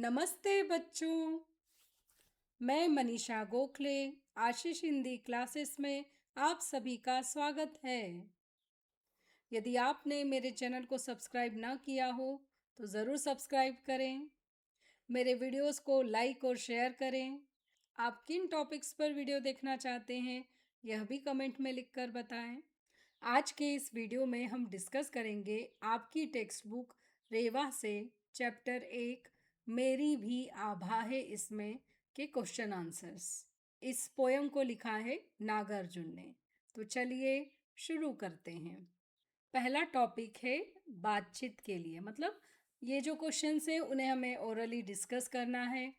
नमस्ते बच्चों। मैं मनीषा गोखले आशीष हिंदी क्लासेस में आप सभी का स्वागत है। यदि आपने मेरे चैनल को सब्सक्राइब ना किया हो तो ज़रूर सब्सक्राइब करें। मेरे वीडियोस को लाइक और शेयर करें। आप किन टॉपिक्स पर वीडियो देखना चाहते हैं यह भी कमेंट में लिखकर बताएं। आज के इस वीडियो में हम डिस्कस करेंगे आपकी टेक्स्ट बुक रेवा से चैप्टर 1 मेरी भी आभा है इसमें के क्वेश्चन आंसर्स। इस पोयम को लिखा है नागार्जुन ने। तो चलिए शुरू करते हैं। पहला टॉपिक है बातचीत के लिए, मतलब ये जो क्वेश्चंस हैं उन्हें हमें ओरली डिस्कस करना है।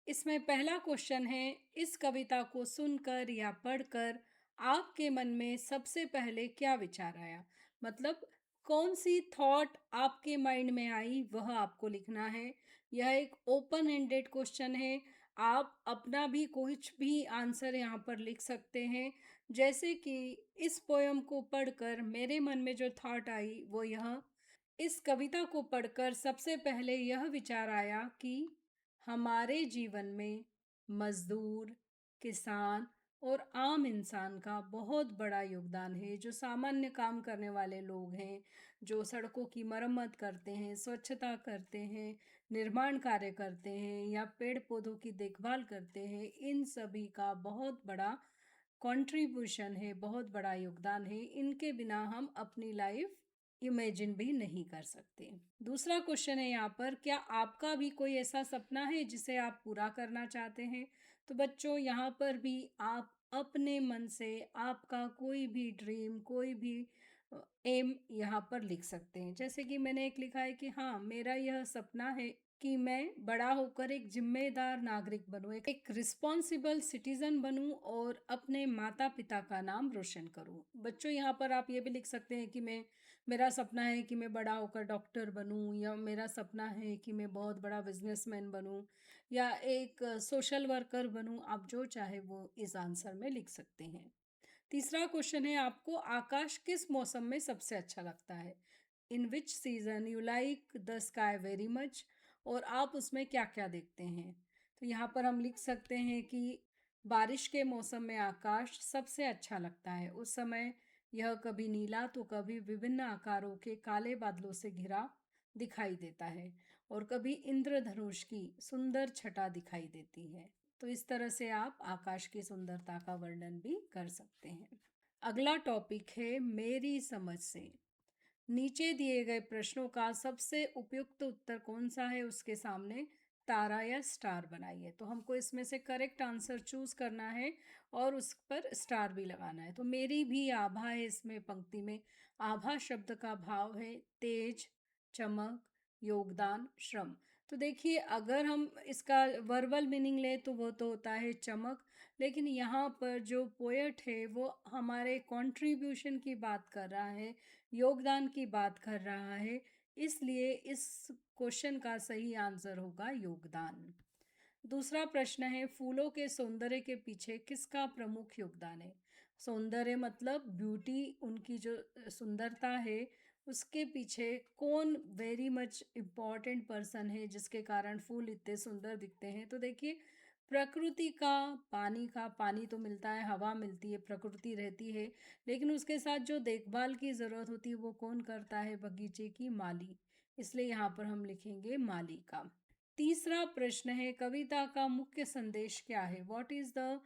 इसमें पहला क्वेश्चन है, इस कविता को सुनकर या पढ़कर आपके मन में सबसे पहले क्या विचार आया। मतलब कौन सी थॉट आपके माइंड में आई वह आपको लिखना है। यह एक ओपन एंडेड क्वेश्चन है। आप अपना भी कुछ भी आंसर यहाँ पर लिख सकते हैं। जैसे कि इस पोयम को पढ़कर मेरे मन में जो थॉट आई वो यह, इस कविता को पढ़कर सबसे पहले यह विचार आया कि हमारे जीवन में मजदूर, किसान और आम इंसान का बहुत बड़ा योगदान है। जो सामान्य काम करने वाले लोग हैं, जो सड़कों की मरम्मत करते हैं, स्वच्छता करते हैं, निर्माण कार्य करते हैं या पेड़ पौधों की देखभाल करते हैं, इन सभी का बहुत बड़ा कंट्रीब्यूशन है, बहुत बड़ा योगदान है। इनके बिना हम अपनी लाइफ इमेजिन भी नहीं कर सकते। दूसरा क्वेश्चन है यहाँ पर, क्या आपका भी कोई ऐसा सपना है जिसे आप पूरा करना चाहते हैं। तो बच्चों यहाँ पर भी आप अपने मन से आपका कोई भी ड्रीम, कोई भी एम यहाँ पर लिख सकते हैं। जैसे कि मैंने एक लिखा है कि हाँ, मेरा यह सपना है कि मैं बड़ा होकर एक जिम्मेदार नागरिक बनूं, एक रिस्पॉन्सिबल सिटीजन बनूं और अपने माता पिता का नाम रोशन करूं। बच्चों यहाँ पर आप ये भी लिख सकते हैं कि मेरा सपना है कि मैं बड़ा होकर डॉक्टर बनूं, या मेरा सपना है कि मैं बहुत बड़ा बिजनेसमैन बनूं, या एक सोशल वर्कर बनूं। आप जो चाहे वो इस आंसर में लिख सकते हैं। तीसरा क्वेश्चन है, आपको आकाश किस मौसम में सबसे अच्छा लगता है। In which season you like the sky very much. और आप उसमें क्या क्या देखते हैं। तो यहाँ पर हम लिख सकते हैं कि बारिश के मौसम में आकाश सबसे अच्छा लगता है। उस समय यह कभी नीला तो कभी विभिन्न आकारों के काले बादलों से घिरा दिखाई देता है, और कभी इंद्रधनुष की सुंदर छटा दिखाई देती है। तो इस तरह से आप आकाश की सुंदरता का वर्णन भी कर सकते हैं। अगला टॉपिक है मेरी समझ से। नीचे दिए गए प्रश्नों का सबसे उपयुक्त उत्तर कौन सा है, उसके सामने तारा या स्टार बनाइए। तो हमको इसमें से करेक्ट आंसर चूज करना है और उस पर स्टार भी लगाना है। तो मेरी भी आभा है, इसमें पंक्ति में आभा शब्द का भाव है तेज, चमक, योगदान, श्रम। तो देखिए, अगर हम इसका वर्बल मीनिंग ले तो वो तो होता है चमक, लेकिन यहाँ पर जो पोएट है वो हमारे कंट्रीब्यूशन की बात कर रहा है, योगदान की बात कर रहा है। इसलिए इस क्वेश्चन का सही आंसर होगा योगदान। दूसरा प्रश्न है, फूलों के सौंदर्य के पीछे किसका प्रमुख योगदान है। सौंदर्य मतलब ब्यूटी, उनकी जो सुंदरता है उसके पीछे कौन वेरी मच इम्पॉर्टेंट पर्सन है जिसके कारण फूल इतने सुंदर दिखते हैं। तो देखिए, प्रकृति का, पानी तो मिलता है, हवा मिलती है, प्रकृति रहती है, लेकिन उसके साथ जो देखभाल की ज़रूरत होती है वो कौन करता है, बगीचे की माली। इसलिए यहाँ पर हम लिखेंगे माली का। तीसरा प्रश्न है, कविता का मुख्य संदेश क्या है। What is the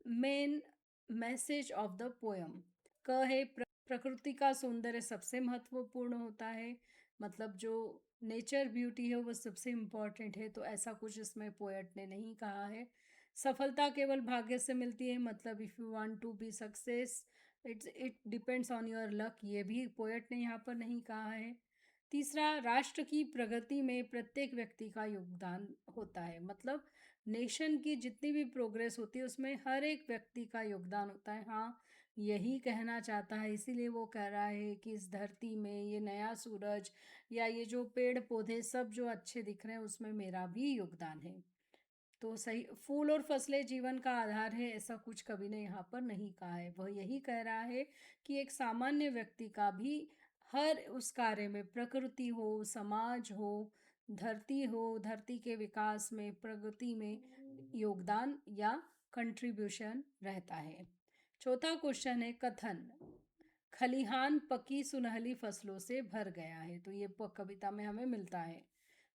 main message of the poem. क है प्रकृति का सौंदर्य सबसे महत्वपूर्ण होता है, मतलब जो नेचर ब्यूटी है वो सबसे इम्पॉर्टेंट है। तो ऐसा कुछ इसमें पोएट ने नहीं कहा है। सफलता केवल भाग्य से मिलती है, मतलब if you want to be success it depends on your luck, ये भी पोएट ने यहाँ पर नहीं कहा है। तीसरा, राष्ट्र की प्रगति में प्रत्येक व्यक्ति का योगदान होता है, मतलब नेशन की जितनी भी प्रोग्रेस होती है उसमें हर एक व्यक्ति का योगदान होता है। हाँ, यही कहना चाहता है, इसीलिए वो कह रहा है कि इस धरती में ये नया सूरज या ये जो पेड़ पौधे सब जो अच्छे दिख रहे हैं उसमें मेरा भी योगदान है। तो सही, फूल और फसलें जीवन का आधार है, ऐसा कुछ कवि ने यहाँ पर नहीं कहा है। वह यही कह रहा है कि एक सामान्य व्यक्ति का भी हर उस कार्य में, प्रकृति हो, समाज हो, धरती हो, धरती के विकास में, प्रगति में योगदान या कंट्रीब्यूशन रहता है। चौथा क्वेश्चन है कथन, खलिहान पकी सुनहली फसलों से भर गया है। तो ये कविता में हमें मिलता है।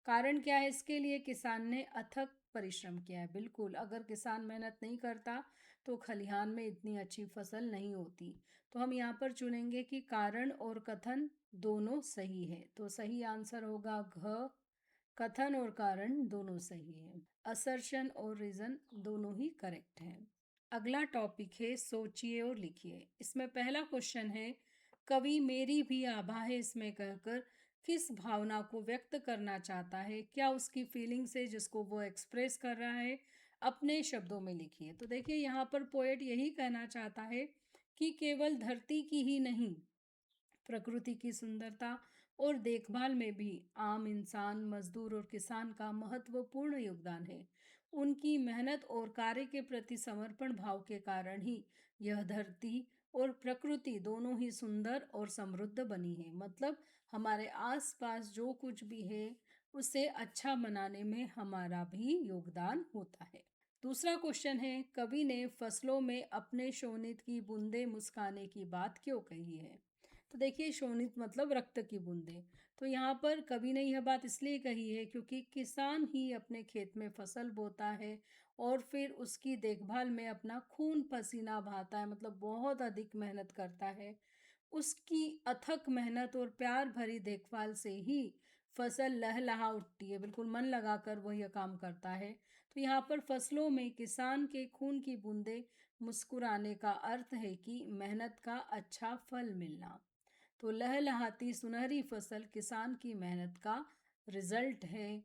कारण क्या है इसके लिए? किसान ने अथक परिश्रम किया है। बिल्कुल, अगर किसान मेहनत नहीं करता तो खलिहान में इतनी अच्छी फसल नहीं होती। तो हम यहाँ पर चुनेंगे कि कारण और कथन दोनों सही है। तो सही आंसर होगा घ। कथन और कारण दोनों सही है। असर्शन और रीजन दोनों ही करेक्ट है। अगला टॉपिक है सोचिए और लिखिए। इसमें पहला क्वेश्चन है, कवि मेरी भी आभा है इसमें कहकर किस भावना को व्यक्त करना चाहता है? क्या उसकी फीलिंग्स है जिसको वो एक्सप्रेस कर रहा है? अपने शब्दों में लिखिए। तो देखिए यहाँ पर पोएट यही कहना चाहता है कि केवल धरती की ही नहीं, प्रकृति की सुंदरता और देखभाल में भी आम इंसान, मजदूर और किसान का महत्वपूर्ण योगदान है। उनकी मेहनत और कार्य के प्रति समर्पण भाव के कारण ही यह धरती और प्रकृति दोनों ही सुंदर और समृद्ध बनी है। मतलब हमारे आसपास जो कुछ भी है उसे अच्छा बनाने में हमारा भी योगदान होता है। दूसरा क्वेश्चन है, कवि ने फसलों में अपने शोणित की बूंदें मुस्काने की बात क्यों कही है? तो देखिए शोणित मतलब रक्त की बूंदें। तो यहाँ पर कवि ने यह बात इसलिए कही है क्योंकि किसान ही अपने खेत में फसल बोता है और फिर उसकी देखभाल में अपना खून पसीना बहाता है, मतलब बहुत अधिक मेहनत करता है। उसकी अथक मेहनत और प्यार भरी देखभाल से ही फसल लहलहा उठती है। बिल्कुल मन लगाकर वह यह काम करता है। तो यहाँ पर फसलों में किसान के खून की बूंदें मुस्कुराने का अर्थ है कि मेहनत का अच्छा फल मिलना। तो लहलहाती सुनहरी फसल किसान की मेहनत का रिजल्ट है।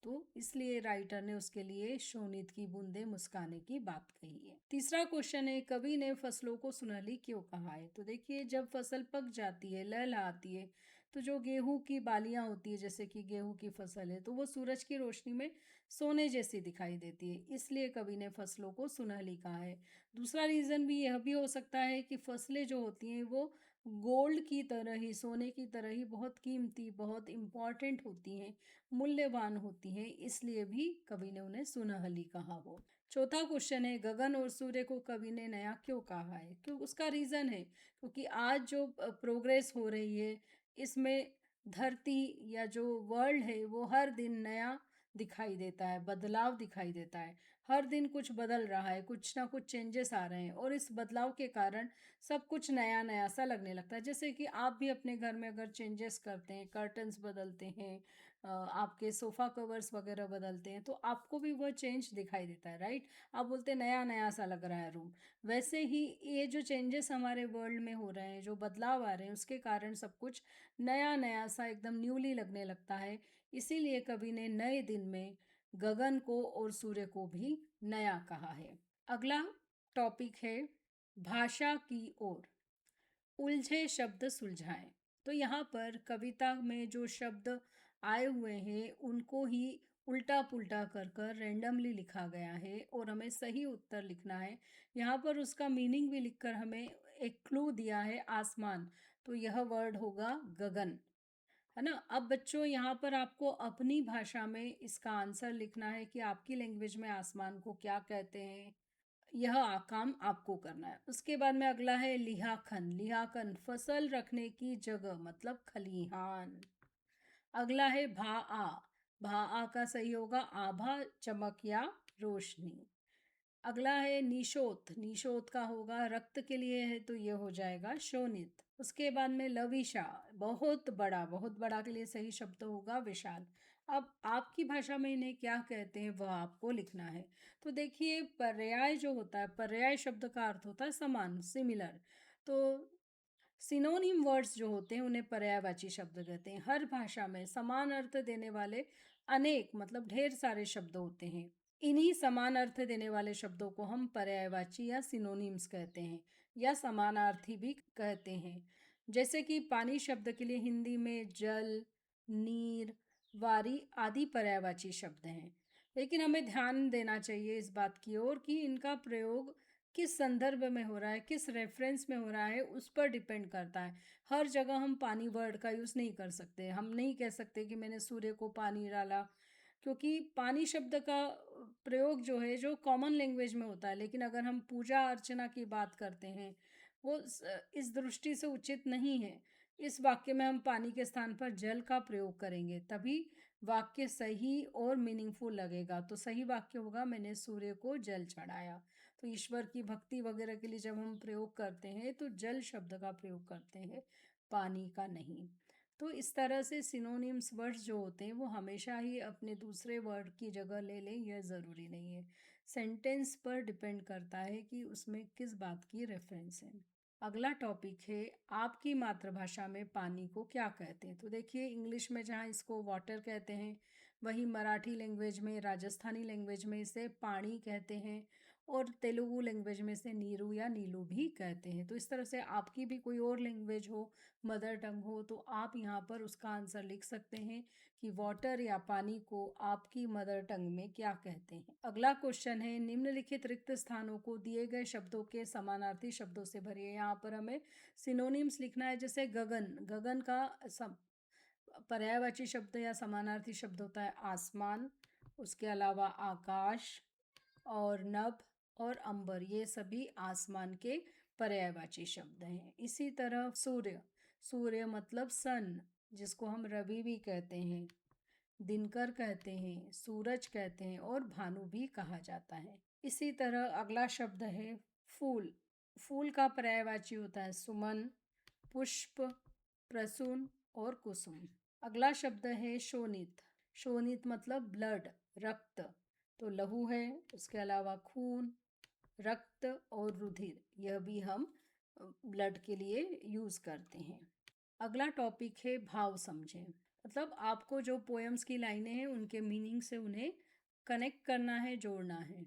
तो इसलिए राइटर ने उसके लिए शोणित की बूंदें मुस्काने की बात कही है। तीसरा क्वेश्चन है, कवि ने फसलों को सुनहली क्यों कहा है? तो देखिए जब फसल पक जाती है, लहलहाती है, तो जो गेहूं की बालियां होती है, जैसे कि गेहूं की फसल है, तो वो सूरज की रोशनी में सोने जैसी दिखाई देती है। इसलिए कवि ने फसलों को सुनहली कहा है। दूसरा रीज़न भी यह भी हो सकता है कि फसलें जो होती हैं वो गोल्ड की तरह ही, सोने की तरह ही बहुत कीमती, बहुत इम्पॉर्टेंट होती हैं, मूल्यवान होती हैं। इसलिए भी कवि ने उन्हें सुनहली कहा हो। चौथा क्वेश्चन है, गगन और सूर्य को कवि ने नया क्यों कहा है? क्यों? उसका रीज़न है क्योंकि आज जो प्रोग्रेस हो रही है इसमें धरती या जो वर्ल्ड है वो हर दिन नया दिखाई देता है, बदलाव दिखाई देता है। हर दिन कुछ बदल रहा है, कुछ ना कुछ चेंजेस आ रहे हैं और इस बदलाव के कारण सब कुछ नया नया सा लगने लगता है। जैसे कि आप भी अपने घर में अगर चेंजेस करते हैं, कर्टन्स बदलते हैं, आपके सोफ़ा कवर्स वगैरह बदलते हैं, तो आपको भी वह चेंज दिखाई देता है, राइट? आप बोलते हैं नया नया सा लग रहा है रूम। वैसे ही ये जो चेंजेस हमारे वर्ल्ड में हो रहे हैं, जो बदलाव आ रहे हैं, उसके कारण सब कुछ नया नया सा एकदम न्यूली लगने लगता है। इसीलिए कवि ने नए दिन में गगन को और सूर्य को भी नया कहा है। अगला टॉपिक है भाषा की ओर, उलझे शब्द सुलझाएं। तो यहाँ पर कविता में जो शब्द आए हुए हैं उनको ही उल्टा पुल्टा कर कर रैंडमली लिखा गया है और हमें सही उत्तर लिखना है। यहाँ पर उसका मीनिंग भी लिखकर हमें एक क्लू दिया है, आसमान। तो यह वर्ड होगा गगन, है ना? अब बच्चों यहाँ पर आपको अपनी भाषा में इसका आंसर लिखना है कि आपकी लैंग्वेज में आसमान को क्या कहते हैं। यह काम आपको करना है। उसके बाद में अगला है लिहाखन। लिहाखन फसल रखने की जगह, मतलब खलिहान। अगला है भा आ। भा आ का सही होगा आभा, चमक या रोशनी। अगला है निशोत। निशोत का होगा रक्त के लिए है, तो ये हो जाएगा शोणित। उसके बाद में लविशा, बहुत बड़ा, बहुत बड़ा के लिए सही शब्द होगा विशाल। अब आपकी भाषा में इन्हें क्या कहते हैं वह आपको लिखना है। तो देखिए पर्याय जो होता है, पर्याय शब्द का अर्थ होता है समान, सिमिलर। तो सिनोनिम वर्ड्स जो होते हैं उन्हें पर्यायवाची शब्द कहते हैं। हर भाषा में समान अर्थ देने वाले अनेक, मतलब ढेर सारे शब्द होते हैं। इन्हीं समान अर्थ देने वाले शब्दों को हम पर्यायवाची या सिनोनिम्स कहते हैं या समानार्थी भी कहते हैं। जैसे कि पानी शब्द के लिए हिंदी में जल, नीर, वारी आदि पर्यायवाची शब्द हैं। लेकिन हमें ध्यान देना चाहिए इस बात की ओर कि इनका प्रयोग किस संदर्भ में हो रहा है, किस रेफरेंस में हो रहा है, उस पर डिपेंड करता है। हर जगह हम पानी वर्ड का यूज़ नहीं कर सकते। हम नहीं कह सकते कि मैंने सूर्य को पानी डाला, क्योंकि पानी शब्द का प्रयोग जो है जो कॉमन लैंग्वेज में होता है, लेकिन अगर हम पूजा अर्चना की बात करते हैं वो इस दृष्टि से उचित नहीं है। इस वाक्य में हम पानी के स्थान पर जल का प्रयोग करेंगे, तभी वाक्य सही और मीनिंगफुल लगेगा। तो सही वाक्य होगा मैंने सूर्य को जल चढ़ाया। तो ईश्वर की भक्ति वगैरह के लिए जब हम प्रयोग करते हैं तो जल शब्द का प्रयोग करते हैं, पानी का नहीं। तो इस तरह से सिनोनिम्स वर्ड्स जो होते हैं वो हमेशा ही अपने दूसरे वर्ड की जगह ले लें, यह ज़रूरी नहीं है। सेंटेंस पर डिपेंड करता है कि उसमें किस बात की रेफरेंस है। अगला टॉपिक है आपकी मातृभाषा में पानी को क्या कहते हैं। तो देखिए, इंग्लिश में जहाँ इसको वाटर कहते हैं, वहीं मराठी लैंग्वेज में, राजस्थानी लैंग्वेज में इसे पानी कहते हैं, और तेलुगु लैंग्वेज में इसे नीरू या नीलू भी कहते हैं। तो इस तरह से आपकी भी कोई और लैंग्वेज हो, मदर टंग हो, तो आप यहाँ पर उसका आंसर लिख सकते हैं कि वाटर या पानी को आपकी मदर टंग में क्या कहते हैं। अगला क्वेश्चन है निम्नलिखित रिक्त स्थानों को दिए गए शब्दों के समानार्थी शब्दों से भरिए। यहाँ पर हमें सिनोनिम्स लिखना है। जैसे गगन, गगन का पर्यायवाची शब्द या समानार्थी शब्द होता है आसमान, उसके अलावा आकाश और नभ और अंबर, ये सभी आसमान के पर्यायवाची शब्द हैं। इसी तरह सूर्य, सूर्य मतलब सन, जिसको हम रवि भी कहते हैं, दिनकर कहते हैं, सूरज कहते हैं और भानु भी कहा जाता है। इसी तरह अगला शब्द है फूल। फूल का पर्यायवाची होता है सुमन, पुष्प, प्रसून और कुसुम। अगला शब्द है शोणित। शोणित मतलब ब्लड, रक्त। तो लहू है, उसके अलावा खून, रक्त और रुधिर, यह भी हम ब्लड के लिए यूज़ करते हैं। अगला टॉपिक है भाव समझें। मतलब आपको जो पोएम्स की लाइनें हैं उनके मीनिंग से उन्हें कनेक्ट करना है, जोड़ना है।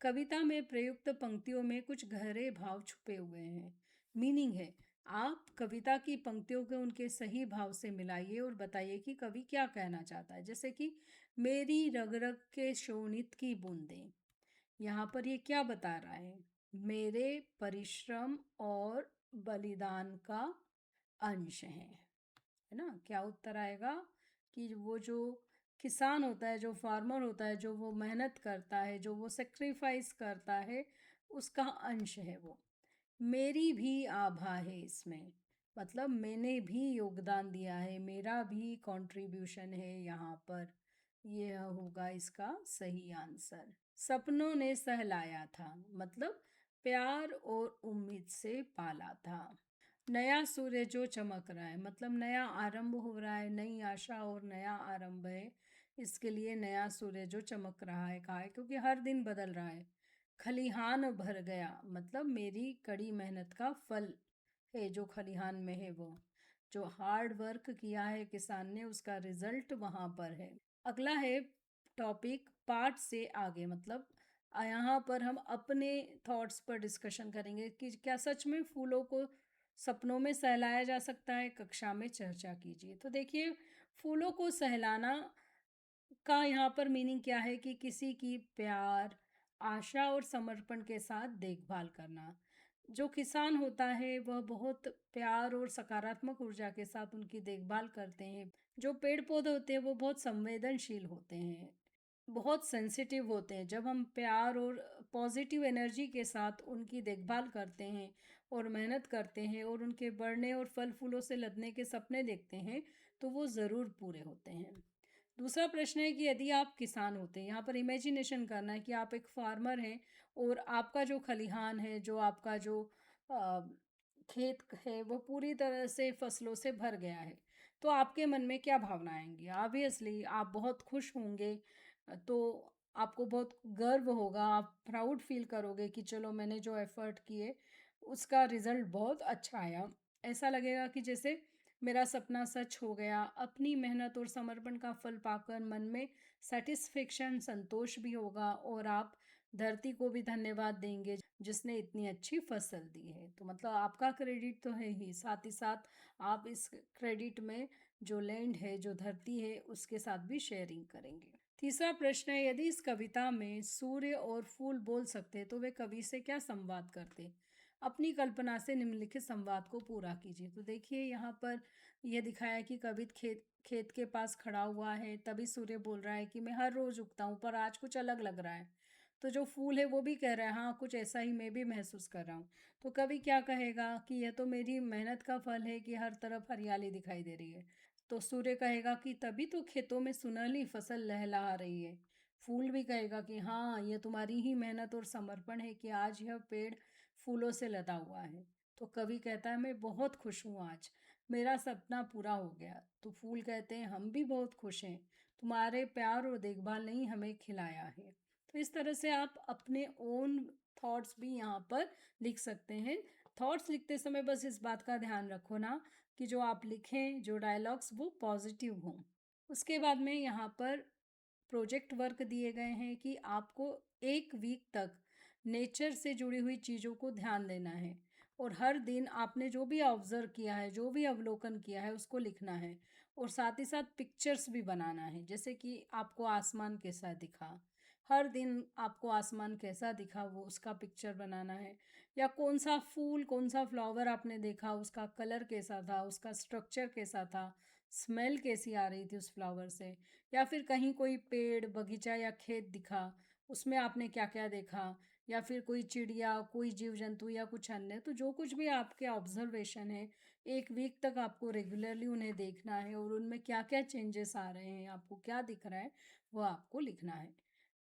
कविता में प्रयुक्त पंक्तियों में कुछ गहरे भाव छुपे हुए हैं। मीनिंग है, आप कविता की पंक्तियों को उनके सही भाव से मिलाइए और बताइए कि कवि क्या कहना चाहता है। जैसे कि मेरी रग रग के शोणित की बूंदें, यहाँ पर ये क्या बता रहा है? मेरे परिश्रम और बलिदान का अंश है ना। क्या उत्तर आएगा कि वो जो किसान होता है, जो फार्मर होता है, जो वो मेहनत करता है, जो वो सेक्रीफाइस करता है, उसका अंश है वो। मेरी भी आभा है इसमें, मतलब मैंने भी योगदान दिया है, मेरा भी कंट्रीब्यूशन है यहाँ पर। यह होगा इसका सही आंसर। सपनों ने सहलाया था, मतलब प्यार और उम्मीद से पाला था। नया सूर्य जो चमक रहा है, मतलब नया आरंभ हो रहा है, नई आशा और नया आरंभ है, इसके लिए नया सूर्य जो चमक रहा है कहा है, क्योंकि हर दिन बदल रहा है। खलिहान भर गया, मतलब मेरी कड़ी मेहनत का फल है जो खलिहान में है, वो जो हार्ड वर्क किया है किसान ने, उसका रिजल्ट वहाँ पर है। अगला है टॉपिक पार्ट से आगे, मतलब यहाँ पर हम अपने थॉट्स पर डिस्कशन करेंगे कि क्या सच में फूलों को सपनों में सहलाया जा सकता है। कक्षा में चर्चा कीजिए। तो देखिए, फूलों को सहलाना का यहाँ पर मीनिंग क्या है कि किसी की प्यार, आशा और समर्पण के साथ देखभाल करना। जो किसान होता है वह बहुत प्यार और सकारात्मक ऊर्जा के साथ उनकी देखभाल करते हैं। जो पेड़ पौधे होते हैं वो बहुत संवेदनशील होते हैं, बहुत सेंसिटिव होते हैं। जब हम प्यार और पॉजिटिव एनर्जी के साथ उनकी देखभाल करते हैं और मेहनत करते हैं और उनके बढ़ने और फल फूलों से लदने के सपने देखते हैं, तो वो ज़रूर पूरे होते हैं। दूसरा प्रश्न है कि यदि आप किसान होते हैं, यहाँ पर इमेजिनेशन करना है कि आप एक फार्मर हैं और आपका जो खलिहान है, जो आपका जो अ, खेत है, वो पूरी तरह से फसलों से भर गया है, तो आपके मन में क्या भावना आएंगी? ऑब्वियसली आप बहुत खुश होंगे। तो आपको बहुत गर्व होगा, आप प्राउड फील करोगे कि चलो मैंने जो एफर्ट किए उसका रिजल्ट बहुत अच्छा आया। ऐसा लगेगा कि जैसे मेरा सपना सच हो गया। अपनी मेहनत और समर्पण का फल पाकर मन में सेटिस्फेक्शन, संतोष भी होगा और आप धरती को भी धन्यवाद देंगे जिसने इतनी अच्छी फसल दी है। तो मतलब आपका क्रेडिट तो है ही, साथ ही साथ आप इस क्रेडिट में जो लैंड है, जो धरती है, उसके साथ भी शेयरिंग करेंगे। तीसरा प्रश्न है, यदि इस कविता में सूर्य और फूल बोल सकते तो वे कवि से क्या संवाद करते? अपनी कल्पना से निम्नलिखित संवाद को पूरा कीजिए। तो देखिए यहाँ पर यह दिखाया है कि कवि खेत खेत के पास खड़ा हुआ है, तभी सूर्य बोल रहा है कि मैं हर रोज उगता हूँ पर आज कुछ अलग लग रहा है। तो जो फूल है वो भी कह रहा है हाँ कुछ ऐसा ही मैं भी महसूस कर रहा हूँ। तो कवि क्या कहेगा कि यह तो मेरी मेहनत का फल है कि हर तरफ हरियाली दिखाई दे रही है। तो सूर्य कहेगा कि तभी तो खेतों में सुनहली फसल लहलहा रही है। फूल भी कहेगा कि हाँ यह तुम्हारी ही मेहनत और समर्पण है कि आज यह पेड़ फूलों से लदा हुआ है। तो कवि कहता है मैं बहुत खुश हूँ, आज मेरा सपना पूरा हो गया। तो फूल कहते हैं हम भी बहुत खुश हैं, तुम्हारे प्यार और देखभाल ने ही हमें खिलाया है। तो इस तरह से आप अपने ओन थॉट्स भी यहाँ पर लिख सकते हैं। थॉट्स लिखते समय बस इस बात का ध्यान रखो ना कि जो आप लिखें, जो डायलॉग्स वो पॉजिटिव हों। उसके बाद में यहाँ पर प्रोजेक्ट वर्क दिए गए हैं कि आपको 1 वीक तक नेचर से जुड़ी हुई चीज़ों को ध्यान देना है और हर दिन आपने जो भी ऑब्जर्व किया है, जो भी अवलोकन किया है उसको लिखना है और साथ ही साथ पिक्चर्स भी बनाना है। जैसे कि आपको आसमान कैसा दिखा, हर दिन आपको आसमान कैसा दिखा वो उसका पिक्चर बनाना है। या कौन सा फूल, कौन सा फ्लावर आपने देखा, उसका कलर कैसा था, उसका स्ट्रक्चर कैसा था, स्मेल कैसी आ रही थी उस फ्लावर से। या फिर कहीं कोई पेड़, बगीचा या खेत दिखा, उसमें आपने क्या क्या देखा। या फिर कोई चिड़िया, कोई जीव जंतु या कुछ अन्य, तो जो कुछ भी आपके ऑब्जर्वेशन है 1 वीक तक आपको रेगुलरली उन्हें देखना है और उनमें क्या क्या चेंजेस आ रहे हैं, आपको क्या दिख रहा है, वो आपको लिखना है।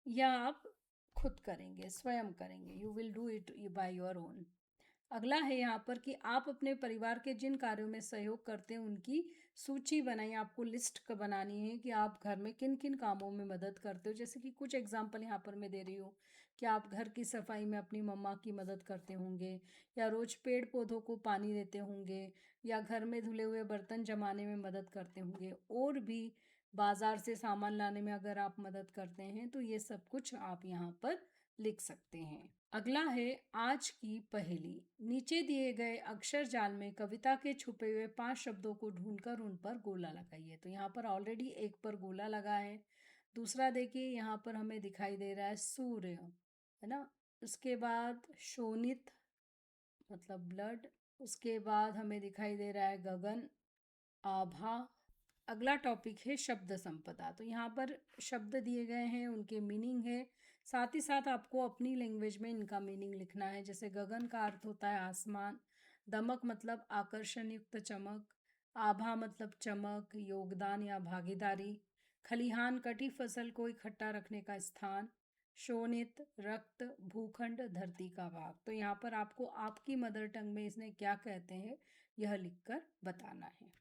या आप खुद करेंगे, स्वयं करेंगे, you will do it by your own. अगला है यहाँ पर कि आप अपने परिवार के जिन कार्यों में सहयोग करते हैं उनकी सूची बनाइए। आपको लिस्ट बनानी है कि आप घर में किन किन कामों में मदद करते हो। जैसे कि कुछ एग्जांपल यहाँ पर मैं दे रही हूँ कि आप घर की सफाई में अपनी मम्मा की मदद करते होंगे, या रोज पेड़ पौधों को पानी देते होंगे, या घर में धुले हुए बर्तन जमाने में मदद करते होंगे, और भी बाजार से सामान लाने में अगर आप मदद करते हैं तो ये सब कुछ आप यहाँ पर लिख सकते हैं। अगला है आज की पहेली। नीचे दिए गए अक्षर जाल में कविता के छुपे हुए 5 शब्दों को ढूंढकर उन पर गोला लगाइए। तो यहाँ पर ऑलरेडी एक पर गोला लगा है। दूसरा देखिए यहाँ पर हमें दिखाई दे रहा है सूर्य, है ना। उसके बाद शोणित मतलब ब्लड। उसके बाद हमें दिखाई दे रहा है गगन, आभा। अगला टॉपिक है शब्द संपदा। तो यहाँ पर शब्द दिए गए हैं, उनके मीनिंग है, साथ ही साथ आपको अपनी लैंग्वेज में इनका मीनिंग लिखना है। जैसे गगन का अर्थ होता है आसमान, दमक मतलब आकर्षण युक्त चमक, आभा मतलब चमक, योगदान या भागीदारी, खलिहान कटी फसल को इकट्ठा रखने का स्थान, शोणित रक्त, भूखंड धरती का भाग। तो यहाँ पर आपको आपकी मदर टंग में इसने क्या कहते हैं यह लिखकर बताना है।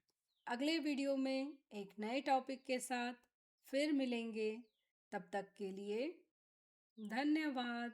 अगले वीडियो में एक नए टॉपिक के साथ फिर मिलेंगे। तब तक के लिए धन्यवाद।